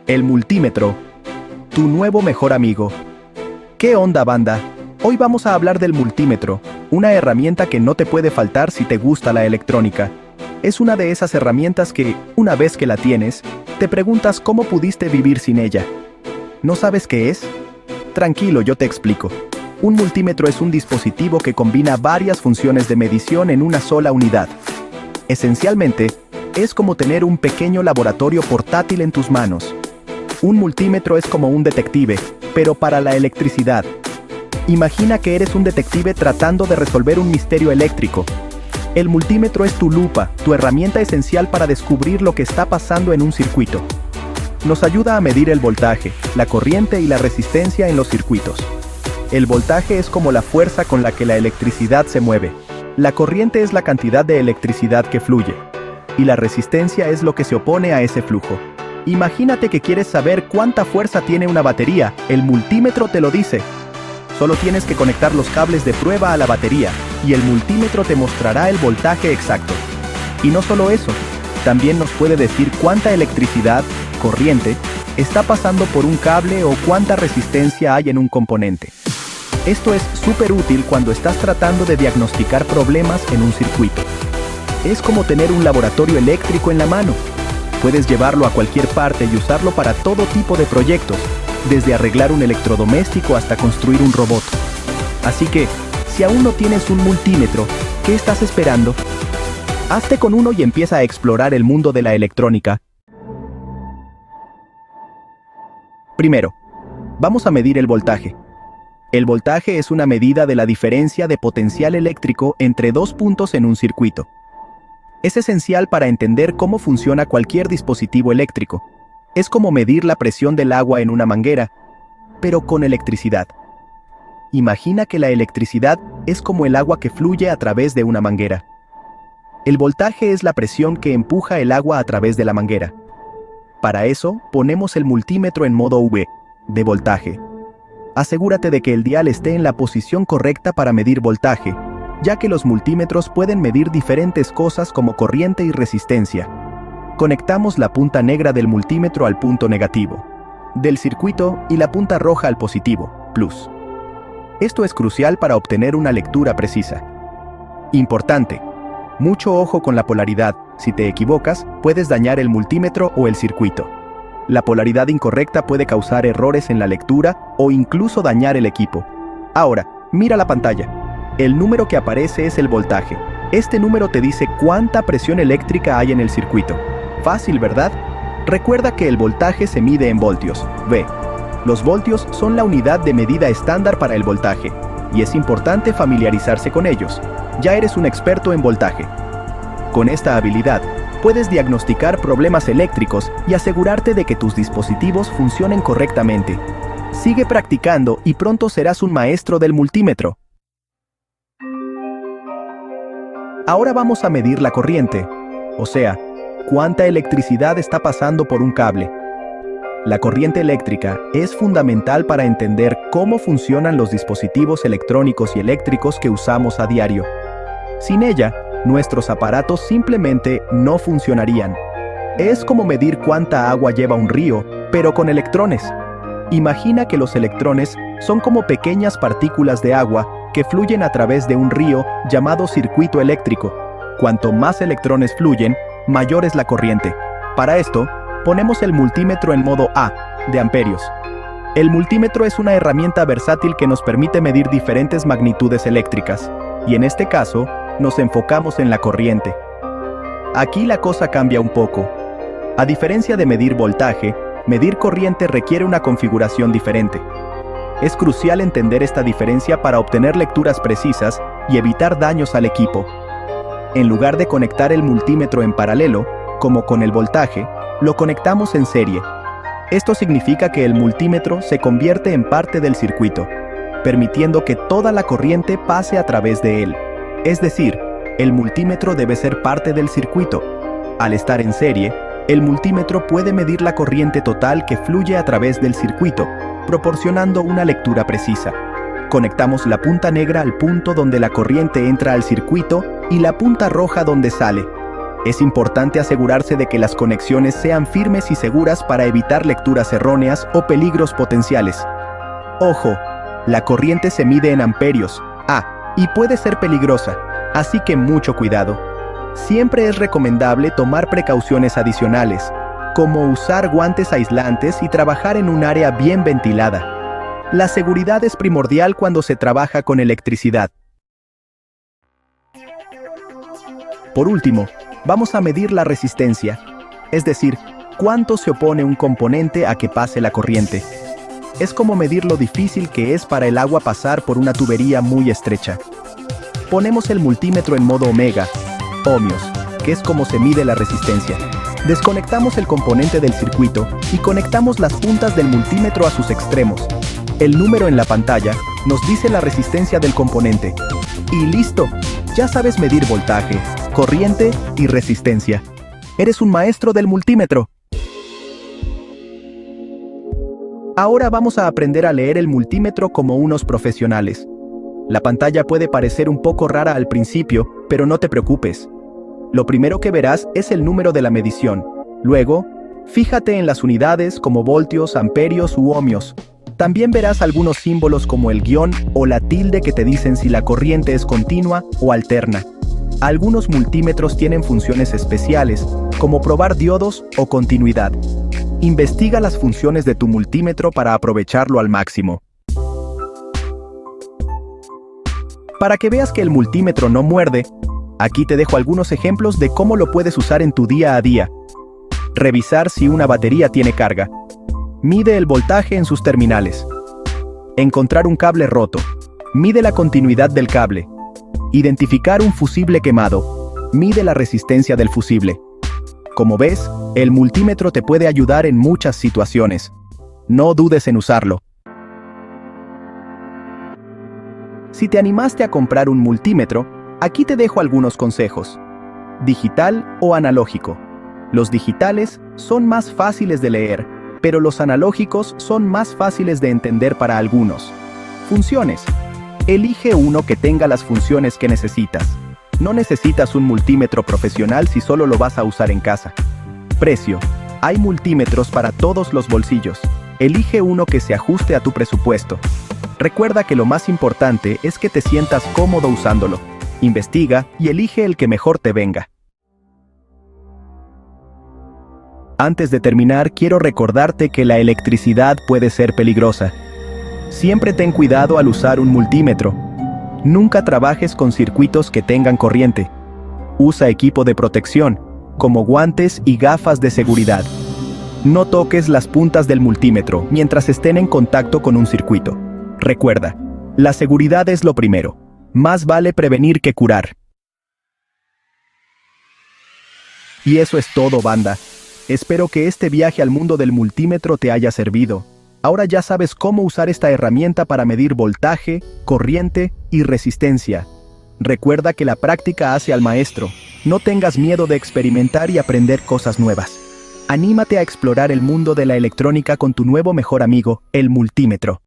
El multímetro, tu nuevo mejor amigo. ¿Qué onda, banda? Hoy vamos a hablar del multímetro, una herramienta que no te puede faltar si te gusta la electrónica. Es una de esas herramientas que, una vez que la tienes, te preguntas cómo pudiste vivir sin ella. ¿No sabes qué es? Tranquilo, yo te explico. Un multímetro es un dispositivo que combina varias funciones de medición en una sola unidad. Esencialmente, es como tener un pequeño laboratorio portátil en tus manos. Un multímetro es como un detective, pero para la electricidad. Imagina que eres un detective tratando de resolver un misterio eléctrico. El multímetro es tu lupa, tu herramienta esencial para descubrir lo que está pasando en un circuito. Nos ayuda a medir el voltaje, la corriente y la resistencia en los circuitos. El voltaje es como la fuerza con la que la electricidad se mueve. La corriente es la cantidad de electricidad que fluye. Y la resistencia es lo que se opone a ese flujo. Imagínate que quieres saber cuánta fuerza tiene una batería, el multímetro te lo dice. Solo tienes que conectar los cables de prueba a la batería, y el multímetro te mostrará el voltaje exacto. Y no solo eso, también nos puede decir cuánta electricidad, corriente, está pasando por un cable o cuánta resistencia hay en un componente. Esto es súper útil cuando estás tratando de diagnosticar problemas en un circuito. Es como tener un laboratorio eléctrico en la mano. Puedes llevarlo a cualquier parte y usarlo para todo tipo de proyectos, desde arreglar un electrodoméstico hasta construir un robot. Así que, si aún no tienes un multímetro, ¿qué estás esperando? Hazte con uno y empieza a explorar el mundo de la electrónica. Primero, vamos a medir el voltaje. El voltaje es una medida de la diferencia de potencial eléctrico entre dos puntos en un circuito. Es esencial para entender cómo funciona cualquier dispositivo eléctrico. Es como medir la presión del agua en una manguera, pero con electricidad. Imagina que la electricidad es como el agua que fluye a través de una manguera. El voltaje es la presión que empuja el agua a través de la manguera. Para eso, ponemos el multímetro en modo V, de voltaje. Asegúrate de que el dial esté en la posición correcta para medir voltaje, ya que los multímetros pueden medir diferentes cosas como corriente y resistencia. Conectamos la punta negra del multímetro al punto negativo del circuito y la punta roja al positivo, plus. Esto es crucial para obtener una lectura precisa. Importante: mucho ojo con la polaridad. Si te equivocas, puedes dañar el multímetro o el circuito. La polaridad incorrecta puede causar errores en la lectura o incluso dañar el equipo. Ahora, mira la pantalla. El número que aparece es el voltaje. Este número te dice cuánta presión eléctrica hay en el circuito. Fácil, ¿verdad? Recuerda que el voltaje se mide en voltios, V. Los voltios son la unidad de medida estándar para el voltaje, y es importante familiarizarse con ellos. Ya eres un experto en voltaje. Con esta habilidad, puedes diagnosticar problemas eléctricos y asegurarte de que tus dispositivos funcionen correctamente. Sigue practicando y pronto serás un maestro del multímetro. Ahora vamos a medir la corriente, o sea, cuánta electricidad está pasando por un cable. La corriente eléctrica es fundamental para entender cómo funcionan los dispositivos electrónicos y eléctricos que usamos a diario. Sin ella, nuestros aparatos simplemente no funcionarían. Es como medir cuánta agua lleva un río, pero con electrones. Imagina que los electrones son como pequeñas partículas de agua que fluyen a través de un río llamado circuito eléctrico. Cuanto más electrones fluyen, mayor es la corriente. Para esto, ponemos el multímetro en modo A, de amperios. El multímetro es una herramienta versátil que nos permite medir diferentes magnitudes eléctricas, y en este caso, nos enfocamos en la corriente. Aquí la cosa cambia un poco. A diferencia de medir voltaje, medir corriente requiere una configuración diferente. Es crucial entender esta diferencia para obtener lecturas precisas y evitar daños al equipo. En lugar de conectar el multímetro en paralelo, como con el voltaje, lo conectamos en serie. Esto significa que el multímetro se convierte en parte del circuito, permitiendo que toda la corriente pase a través de él. Es decir, el multímetro debe ser parte del circuito. Al estar en serie, el multímetro puede medir la corriente total que fluye a través del circuito, proporcionando una lectura precisa. Conectamos la punta negra al punto donde la corriente entra al circuito y la punta roja donde sale. Es importante asegurarse de que las conexiones sean firmes y seguras para evitar lecturas erróneas o peligros potenciales. Ojo, la corriente se mide en amperios, y puede ser peligrosa, así que mucho cuidado. Siempre es recomendable tomar precauciones adicionales, como usar guantes aislantes y trabajar en un área bien ventilada. La seguridad es primordial cuando se trabaja con electricidad. Por último, vamos a medir la resistencia, es decir, cuánto se opone un componente a que pase la corriente. Es como medir lo difícil que es para el agua pasar por una tubería muy estrecha. Ponemos el multímetro en modo omega, ohmios, que es como se mide la resistencia. Desconectamos el componente del circuito y conectamos las puntas del multímetro a sus extremos. El número en la pantalla nos dice la resistencia del componente. Y listo, ya sabes medir voltaje, corriente y resistencia. Eres un maestro del multímetro. Ahora vamos a aprender a leer el multímetro como unos profesionales. La pantalla puede parecer un poco rara al principio, pero no te preocupes. Lo primero que verás es el número de la medición. Luego, fíjate en las unidades como voltios, amperios u ohmios. También verás algunos símbolos como el guión o la tilde que te dicen si la corriente es continua o alterna. Algunos multímetros tienen funciones especiales, como probar diodos o continuidad. Investiga las funciones de tu multímetro para aprovecharlo al máximo. Para que veas que el multímetro no muerde, aquí te dejo algunos ejemplos de cómo lo puedes usar en tu día a día. Revisar si una batería tiene carga. Mide el voltaje en sus terminales. Encontrar un cable roto. Mide la continuidad del cable. Identificar un fusible quemado. Mide la resistencia del fusible. Como ves, el multímetro te puede ayudar en muchas situaciones. No dudes en usarlo. Si te animaste a comprar un multímetro, aquí te dejo algunos consejos. Digital o analógico. Los digitales son más fáciles de leer, pero los analógicos son más fáciles de entender para algunos. Funciones. Elige uno que tenga las funciones que necesitas. No necesitas un multímetro profesional si solo lo vas a usar en casa. Precio. Hay multímetros para todos los bolsillos. Elige uno que se ajuste a tu presupuesto. Recuerda que lo más importante es que te sientas cómodo usándolo. Investiga y elige el que mejor te venga. Antes de terminar, quiero recordarte que la electricidad puede ser peligrosa. Siempre ten cuidado al usar un multímetro. Nunca trabajes con circuitos que tengan corriente. Usa equipo de protección, como guantes y gafas de seguridad. No toques las puntas del multímetro mientras estén en contacto con un circuito. Recuerda, la seguridad es lo primero. Más vale prevenir que curar. Y eso es todo, banda. Espero que este viaje al mundo del multímetro te haya servido. Ahora ya sabes cómo usar esta herramienta para medir voltaje, corriente y resistencia. Recuerda que la práctica hace al maestro. No tengas miedo de experimentar y aprender cosas nuevas. Anímate a explorar el mundo de la electrónica con tu nuevo mejor amigo, el multímetro.